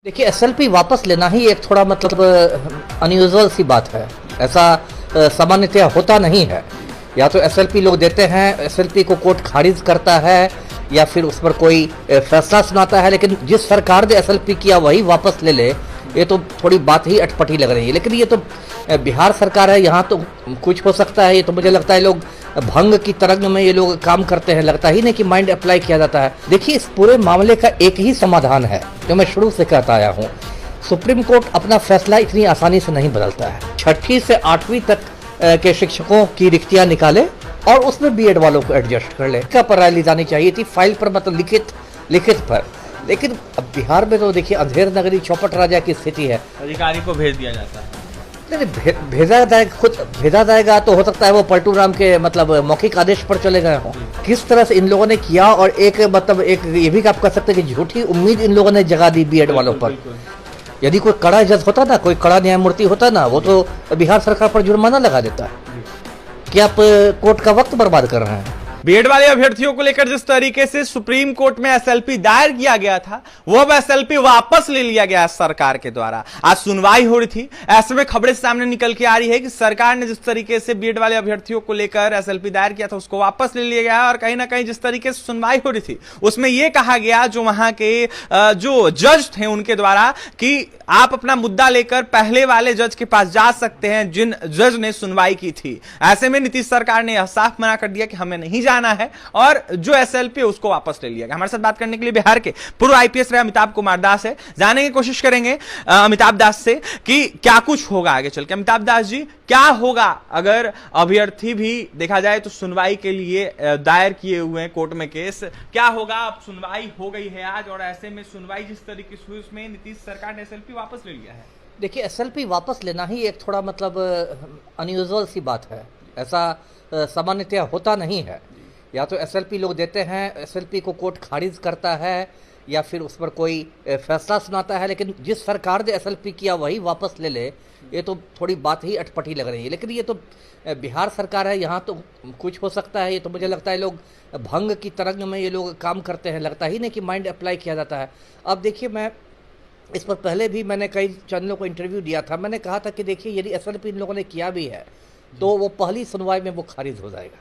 देखिए एसएलपी वापस लेना ही एक थोड़ा अनयूजुअल सी बात है। ऐसा सामान्यतया होता नहीं है। या तो एसएलपी लोग देते हैं, एसएलपी को कोर्ट खारिज करता है या फिर उस पर कोई फैसला सुनाता है, लेकिन जिस सरकार ने एसएलपी किया वही वापस ले ले, ये तो थोड़ी बात ही अटपटी लग रही है। लेकिन ये तो बिहार सरकार है, यहाँ तो कुछ हो सकता है। ये तो मुझे लगता है लोग भंग की तरंग में ये लोग काम करते हैं, लगता ही नहीं कि माइंड अप्लाई किया जाता है। देखिए इस पूरे मामले का एक ही समाधान है जो मैं शुरू से कहता आया हूँ। सुप्रीम कोर्ट अपना फैसला इतनी आसानी से नहीं बदलता है। 6वीं से 8वीं तक के शिक्षकों की रिक्तियां निकाले और उसमें बीएड वालों को एडजस्ट कर ले। क्या पर राय ली जानी चाहिए थी फाइल पर, लिखित पर। लेकिन अब बिहार में तो देखिए अंधेर नगरी चौपट राजा की स्थिति है। अधिकारी को भेज दिया जाता है। नहीं, भेजा जाएगा तो हो सकता है वो पलटू राम के मौखिक आदेश पर चले गए हों। किस तरह से इन लोगों ने किया, और एक ये भी आप कह सकते हैं कि झूठी उम्मीद इन लोगों ने जगा दी बीएड वालों पर। यदि कोई कड़ा जज होता ना, कोई कड़ा न्यायमूर्ति होता ना, वो तो बिहार सरकार पर जुर्माना लगा देता कि आप कोर्ट का वक्त बर्बाद कर रहे हैं। बीएड वाले अभ्यर्थियों को लेकर जिस तरीके से सुप्रीम कोर्ट में एसएलपी दायर किया गया था, वो अब एसएलपी वापस ले लिया गया सरकार के द्वारा। आज सुनवाई हो रही थी, ऐसे में खबरें सामने निकल के आ रही है कि सरकार ने जिस तरीके से बीएड वाले अभ्यर्थियों को लेकर एसएलपी दायर किया था उसको वापस ले लिया गया है। और कहीं ना कहीं जिस तरीके से सुनवाई हो रही थी उसमें यह कहा गया जो वहां के जो जज थे उनके द्वारा कि आप अपना मुद्दा लेकर पहले वाले जज के पास जा सकते हैं जिन जज ने सुनवाई की थी। ऐसे में नीतीश सरकार ने यह साफ मना कर दिया कि हमें नहीं जाना है और जो एसएलपी उसको वापस ले लिया गया। हमारे साथ बात करने के लिए बिहार के पूर्व आईपीएस रहे अमिताभ कुमार दास है। जानने की कोशिश करेंगे अमिताभ दास से कि क्या कुछ होगा आगे चल के। अमिताभ दास जी, क्या होगा अगर अभ्यर्थी भी देखा जाए तो सुनवाई के लिए दायर किए हुए हैं कोर्ट में केस, क्या होगा? अब सुनवाई हो गई है आज, और ऐसे में सुनवाई जिस तरीके से हुई उसमें नीतीश सरकार ने एसएलपी वापस ले लिया है। देखिए एसएलपी वापस लेना ही एक थोड़ा अनयूजुअल सी बात है। ऐसा सामान्यतया होता नहीं है। या तो एसएलपी लोग देते हैं, एसएलपी को कोर्ट खारिज करता है या फिर उस पर कोई फैसला सुनाता है, लेकिन जिस सरकार ने एसएलपी किया वही वापस ले ले, ये तो थोड़ी बात ही अटपटी लग रही है। लेकिन ये तो बिहार सरकार है, यहाँ तो कुछ हो सकता है। ये तो मुझे लगता है लोग भंग की तरंग में ये लोग काम करते हैं, लगता ही नहीं कि माइंड अप्लाई किया जाता है। अब देखिए, मैं इस पर पहले भी मैंने कई चैनलों को इंटरव्यू दिया था। मैंने कहा था कि देखिए यदि एसएलपी इन लोगों ने किया भी है तो वो पहली सुनवाई में वो खारिज हो जाएगा,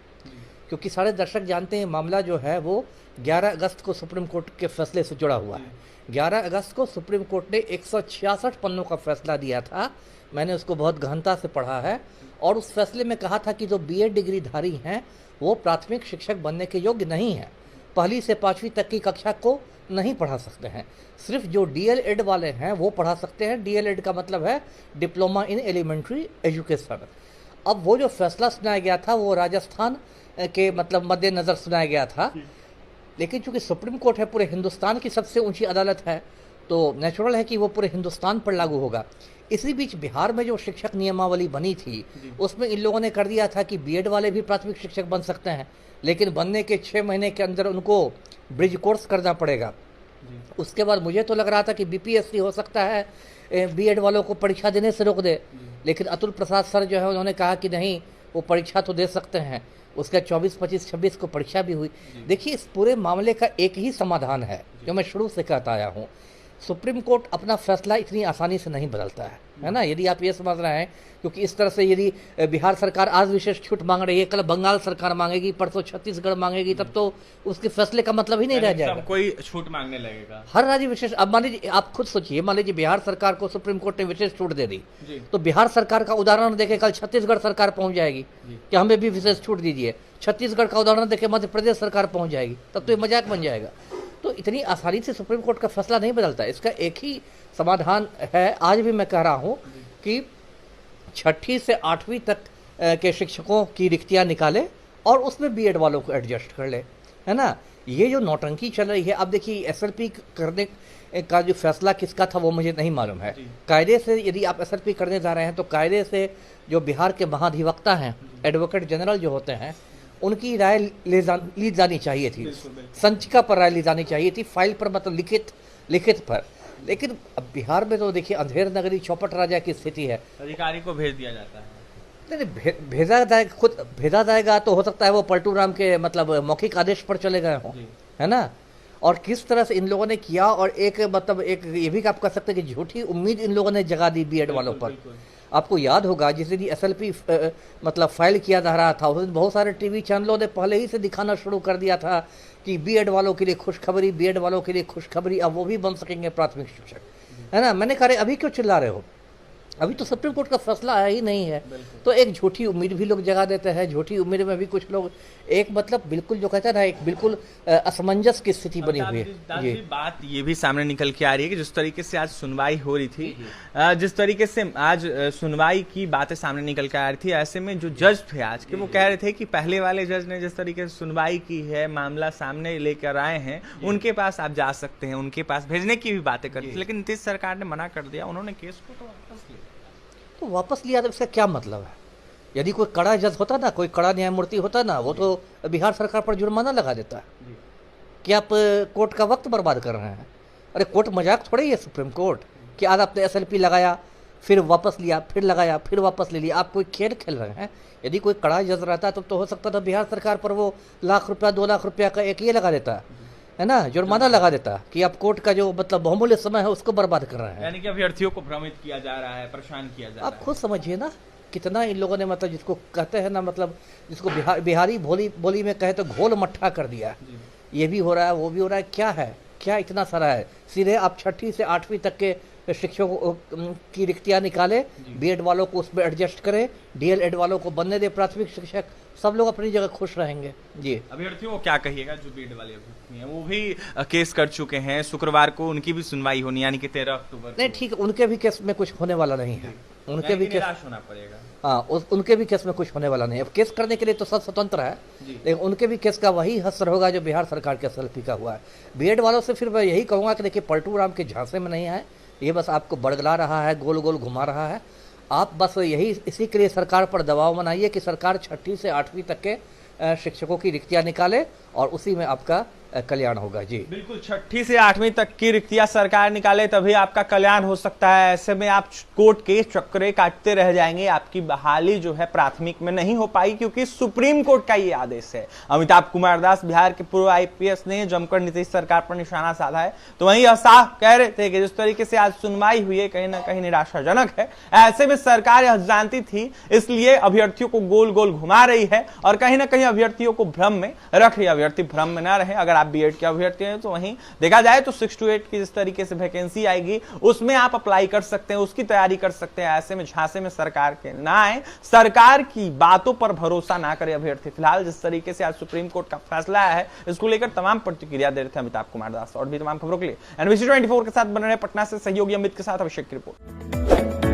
क्योंकि सारे दर्शक जानते हैं मामला जो है वो 11 अगस्त को सुप्रीम कोर्ट के फैसले से जुड़ा हुआ है। 11 अगस्त को सुप्रीम कोर्ट ने 166 पन्नों का फैसला दिया था। मैंने उसको बहुत गहनता से पढ़ा है और उस फैसले में कहा था कि जो बीएड डिग्रीधारी हैं वो प्राथमिक शिक्षक बनने के योग्य नहीं हैं, पहली से 5वीं तक की कक्षा को नहीं पढ़ा सकते हैं। सिर्फ जो डीएलएड वाले हैं वो पढ़ा सकते हैं। डीएलएड का मतलब है डिप्लोमा इन एलिमेंट्री एजुकेशन। अब वो जो फैसला सुनाया गया था वो राजस्थान के मद्देनज़र सुनाया गया था, लेकिन चूंकि सुप्रीम कोर्ट है, पूरे हिंदुस्तान की सबसे ऊंची अदालत है, तो नेचुरल है कि वो पूरे हिंदुस्तान पर लागू होगा। इसी बीच बिहार में जो शिक्षक नियमावली बनी थी उसमें इन लोगों ने कर दिया था कि बीएड वाले भी प्राथमिक शिक्षक बन सकते हैं, लेकिन बनने के 6 महीने के अंदर उनको ब्रिज कोर्स करना पड़ेगा। उसके बाद मुझे तो लग रहा था कि बीपीएससी हो सकता है बीएड वालों को परीक्षा देने से रोक दे, लेकिन अतुल प्रसाद सर जो है उन्होंने कहा कि नहीं, वो परीक्षा तो दे सकते हैं। उसके 24, 25, 26 को परीक्षा भी हुई। देखिए इस पूरे मामले का एक ही समाधान है जो मैं शुरू से कहता आया हूँ। सुप्रीम कोर्ट अपना फैसला इतनी आसानी से नहीं बदलता है ना। यदि आप ये समझ रहे हैं क्योंकि इस तरह से यदि बिहार सरकार आज विशेष छूट मांग रही है, कल बंगाल सरकार मांगेगी, परसों छत्तीसगढ़ मांगेगी, तब तो उसके फैसले का मतलब ही नहीं रह जाएगा। कोई छूट मांगने लगेगा हर राज्य विशेष। अब मान लीजिए, आप खुद सोचिए, मान लीजिए बिहार सरकार को सुप्रीम कोर्ट ने विशेष छूट दे दी, तो बिहार सरकार का उदाहरण देखे कल छत्तीसगढ़ सरकार पहुंच जाएगी कि हमें भी विशेष छूट दीजिए। छत्तीसगढ़ का उदाहरण देखे मध्य प्रदेश सरकार पहुंच जाएगी, तब तो ये मजाक बन जाएगा। तो इतनी आसानी से सुप्रीम कोर्ट का फैसला नहीं बदलता। इसका एक ही समाधान है। आज भी मैं कह रहा हूं कि 6वीं से 8वीं तक के शिक्षकों की रिक्तियां निकाले और उसमें बीएड वालों को एडजस्ट कर ले, है ना। ये जो नौटंकी चल रही है, अब देखिए एसएलपी करने का जो फैसला किसका था वो मुझे नहीं मालूम है। कायदे से यदि आप एसएलपी करने जा रहे हैं तो कायदे से जो बिहार के महाधिवक्ता हैं, एडवोकेट जनरल जो होते हैं, उनकी राय ली जानी चाहिए थी। संचिका पर राय ली जानी चाहिए थी, फाइल पर लिखित पर। लेकिन अब बिहार में तो देखिए अंधेर नगरी चौपट राजा की स्थिति है। अधिकारी को भेज दिया जाता है। नहीं, भेजा जाएगा तो हो सकता है वो पलटू राम के मौखिक आदेश पर चले गए हों, है ना। और किस तरह से इन लोगों ने किया, और एक मतलब एक ये भी आप कह सकते हैं कि झूठी उम्मीद इन लोगों ने जगा दी बीएड वालों पर। आपको याद होगा जिस दिन एसएलपी मतलब फाइल किया जा रहा था, उस दिन बहुत सारे टीवी चैनलों ने पहले ही से दिखाना शुरू कर दिया था कि बीएड वालों के लिए खुशखबरी, बीएड वालों के लिए खुशखबरी, अब वो भी बन सकेंगे प्राथमिक शिक्षक, है ना। मैंने कहा अभी क्यों चिल्ला रहे हो, अभी तो सुप्रीम कोर्ट का फैसला आया ही नहीं है। तो एक झूठी उम्मीद भी लोग जगा देते हैं, झूठी उम्मीद में भी कुछ लोग एक मतलब बिल्कुल जो कहते हैं ना, एक बिल्कुल असमंजस की स्थिति बनी हुई है। ये बात ये भी सामने निकल के आ रही है कि जिस तरीके से आज सुनवाई हो रही थी, जिस तरीके से आज सुनवाई की बातें सामने निकल के आ रही थी, ऐसे में जो जज थे आज के, वो कह रहे थे कि पहले वाले जज ने जिस तरीके से सुनवाई की है, मामला सामने लेकर आए हैं, उनके पास आप जा सकते हैं, उनके पास भेजने की भी बातें करी थी, लेकिन नीतीश सरकार ने मना कर दिया, उन्होंने केस को तो वापस लिया। तो वापस लिया तो इसका क्या मतलब है? यदि कोई कड़ा जज होता ना, कोई कड़ा न्यायमूर्ति होता ना, वो तो बिहार सरकार पर जुर्माना लगा देता है कि आप कोर्ट का वक्त बर्बाद कर रहे हैं। अरे कोर्ट मजाक थोड़ी है सुप्रीम कोर्ट कि आज आपने एसएलपी लगाया, फिर वापस लिया, फिर लगाया, फिर वापस ले लिया, आप कोई खेल खेल रहे हैं। यदि कोई कड़ा जज रहता तो हो सकता था बिहार सरकार पर वो लाख रुपया 2 लाख रुपया का एक ये लगा देता है ना, जुर्माना लगा देता कि आप कोर्ट का जो मतलब बहुमूल्य समय है उसको बर्बाद कर रहे हैं। यानी कि अभ्यर्थियों को भ्रमित किया जा रहा है, परेशान किया जा रहा है। आप खुद समझिए ना कितना इन लोगों ने मतलब जिसको कहते हैं ना, मतलब जिसको बिहारी बोली में कहे तो घोल मट्ठा कर दिया। ये भी हो रहा है, वो भी हो रहा है, क्या है, क्या इतना सारा है। सीधे आप 6ठी से 8वीं तक के शिक्षकों की रिक्तियां निकाले, बीएड वालों को उसमें एडजस्ट करें, डीएलएड वालों को बनने दे प्राथमिक शिक्षक, सब लोग अपनी जगह खुश रहेंगे। जी अभ्यर्थियों को क्या कहिएगा जो बीएड वाले अभ्यर्थी हैं, वो भी केस कर चुके हैं, शुक्रवार को उनकी भी सुनवाई होनी, यानी कि 13 अक्टूबर। नहीं ठीक, उनके भी केस में कुछ होने वाला नहीं है, उनके भी केस होना पड़ेगा। हाँ, उनके भी केस में कुछ होने वाला नहीं है। अब केस करने के लिए तो सब स्वतंत्र है, लेकिन उनके भी केस का वही हश्र होगा जो बिहार सरकार के एसएलपी का हुआ है। बीएड वालों से फिर मैं यही कहूँगा कि देखिए पलटू राम के झांसे में नहीं है, ये बस आपको बड़गला रहा है, गोल गोल घुमा रहा है। आप बस यही इसी के लिए सरकार पर दबाव बनाइए कि सरकार 6ठी से 8वीं तक के शिक्षकों की रिक्तियां निकाले और उसी में आपका कल्याण होगा। जी बिल्कुल, 6ठी से 8वीं तक की रिक्तियां सरकार निकाले तभी आपका कल्याण हो सकता है। ऐसे में आप कोर्ट के चक्रे काटते रह जाएंगे, आपकी बहाली जो है प्राथमिक में नहीं हो पाई, क्योंकि सुप्रीम कोर्ट का ये आदेश है। अमिताभ कुमार दास बिहार के पूर्व आईपीएस ने जमकर नीतीश सरकार पर निशाना साधा है, तो वहीं यह साफ कह रहे थे कि जिस तरीके से आज सुनवाई हुई है कहीं ना कहीं निराशाजनक है। ऐसे में सरकार यह जानती थी, इसलिए अभ्यर्थियों को गोल गोल घुमा रही है और कहीं ना कहीं अभ्यर्थियों को भ्रम में रख रही है। अभ्यर्थी भ्रम में ना रहे। अगर आप बीएड के अभ्यर्थी हैं तो वहीं देखा जाए तो 6 to 8 की जिस तरीके से वैकेंसी आएगी उसमें आप अप्लाई कर सकते हैं, उसकी तैयारी कर सकते हैं। ऐसे में झांसे में सरकार के ना आए, सरकार की बातों पर भरोसा ना करे अभ्यर्थी। फिलहाल जिस तरीके से आज सुप्रीम कोर्ट का फैसला आया है, इसको लेकर तमाम प्रतिक्रिया दे रहे थे अमिताभ कुमार दास। और भी तमाम खबरों के लिए NBC 24 के साथ बने रहे पटना से सहयोगी अमित के साथ अभिषेक की रिपोर्ट।